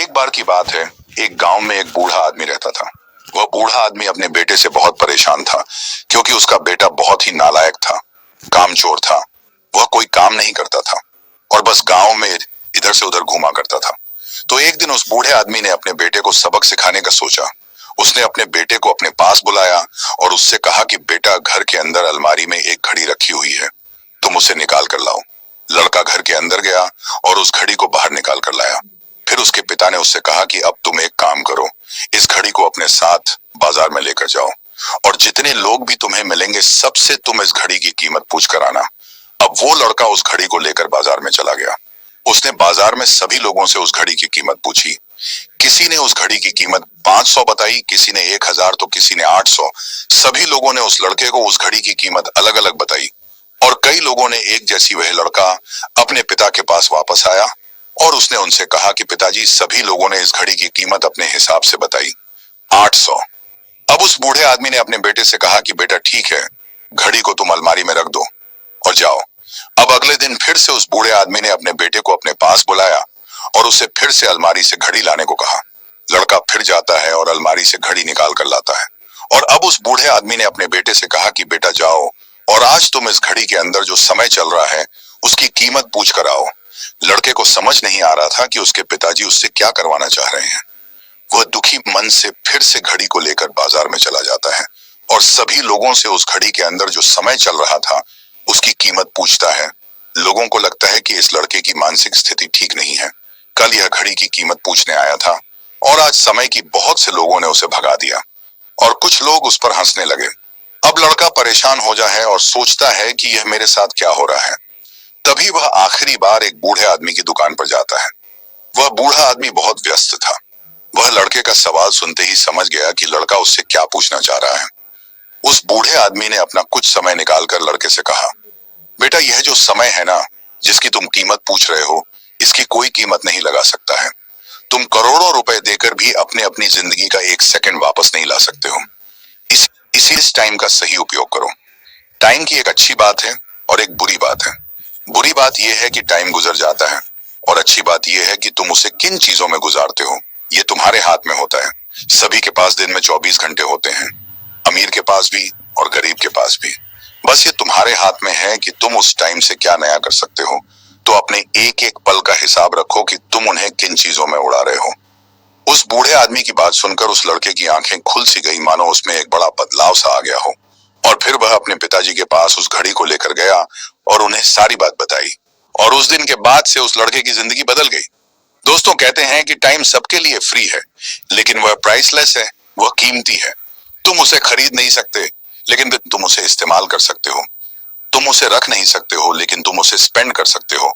एक बार की बात है, एक गांव में एक बूढ़ा आदमी रहता था। वह बूढ़ा आदमी अपने बेटे से बहुत परेशान था, क्योंकि उसका बेटा बहुत ही नालायक था, कामचोर था। वह कोई काम नहीं करता था और बस गांव में इधर से उधर घूमा करता था। तो एक दिन उस बूढ़े आदमी ने अपने बेटे को सबक सिखाने का सोचा। उसने अपने बेटे को अपने पास बुलाया और उससे कहा कि बेटा, घर के अंदर अलमारी में एक घड़ी रखी हुई है, तुम उसे निकाल कर लाओ। लड़का घर के अंदर गया और उस घड़ी को बाहर निकाल कर लाया। फिर उसके पिता ने उससे कहा कि अब तुम एक काम करो, इस घड़ी को अपने साथ बाजार में लेकर जाओ और जितने लोग भी तुम्हें मिलेंगे सबसे तुम इस घड़ी की कीमत पूछ कर आना। अब वो लड़का उस घड़ी को लेकर बाजार में चला गया। उसने बाजार में सभी लोगों से उस घड़ी की कीमत पूछी। किसी ने उस घड़ी की कीमत 500 बताई, किसी ने 1000, तो किसी ने 800। सभी लोगों ने उस लड़के को उस घड़ी की कीमत अलग अलग बताई और कई लोगों ने एक जैसी वह लड़का अपने पिता के पास वापस आया और उसने उनसे कहा कि पिताजी, सभी लोगों ने इस घड़ी की कीमत अपने हिसाब से बताई, 800। अब उस बूढ़े आदमी ने अपने बेटे से कहा कि बेटा ठीक है, घड़ी को तुम अलमारी में रख दो और जाओ। अब अगले दिन फिर से उस बूढ़े आदमी ने अपने बेटे को अपने पास बुलाया और उसे फिर से अलमारी से घड़ी लाने को कहा। लड़का फिर जाता है और अलमारी से घड़ी निकाल कर लाता है और अब उस बूढ़े आदमी ने अपने बेटे से कहा कि बेटा जाओ और आज तुम इस घड़ी के अंदर जो समय चल रहा है उसकी कीमत पूछ कर आओ। लड़के को समझ नहीं आ रहा था कि उसके पिताजी उससे क्या करवाना चाह रहे हैं। वह दुखी मन से फिर से घड़ी को लेकर बाजार में चला जाता है और सभी लोगों से उस घड़ी के अंदर जो समय चल रहा था उसकी कीमत पूछता है। लोगों को लगता है कि इस लड़के की मानसिक स्थिति ठीक नहीं है। कल यह घड़ी की कीमत पूछने आया था और आज समय की बहुत से लोगों ने उसे भगा दिया और कुछ लोग उस पर हंसने लगे। अब लड़का परेशान हो जाता है और सोचता है कि यह मेरे साथ क्या हो रहा है। तभी वह आखिरी बार एक बूढ़े आदमी की दुकान पर जाता है। वह बूढ़ा आदमी बहुत व्यस्त था। वह लड़के का सवाल सुनते ही समझ गया कि लड़का उससे क्या पूछना चाह रहा है। उस बूढ़े आदमी ने अपना कुछ समय निकालकर लड़के से कहा, बेटा, यह जो समय है ना, जिसकी तुम कीमत पूछ रहे हो, इसकी कोई कीमत नहीं लगा सकता है। तुम करोड़ों रुपए देकर भी अपनी जिंदगी का एक सेकंड वापस नहीं ला सकते हो। इस टाइम का सही उपयोग करो। टाइम की एक अच्छी बात है और एक बुरी बात है। बुरी बात यह है कि टाइम गुजर जाता है और अच्छी बात यह है कि तुम उसे किन चीजों में गुजारते हो, ये तुम्हारे हाथ में होता है। सभी के पास दिन में 24 घंटे होते हैं, अमीर के पास भी और गरीब के पास भी। बस ये तुम्हारे हाथ में है कि तुम उस टाइम से क्या नया कर सकते हो। तो अपने एक एक पल का हिसाब रखो कि तुम उन्हें किन चीजों में उड़ा रहे हो। उस बूढ़े आदमी की बात सुनकर उस लड़के की आंखें खुल सी गई, मानो उसमें एक बड़ा बदलाव सा आ गया हो। और फिर वह अपने पिताजी के पास उस घड़ी को लेकर गया और उन्हें सारी बात बताई और उस दिन के बाद से उस लड़के की जिंदगी बदल गई। दोस्तों, कहते हैं कि टाइम सबके लिए फ्री है, लेकिन वह प्राइसलेस है, वह कीमती है। तुम उसे खरीद नहीं सकते, लेकिन तुम उसे इस्तेमाल कर सकते हो। तुम उसे रख नहीं सकते हो, लेकिन तुम उसे स्पेंड कर सकते हो।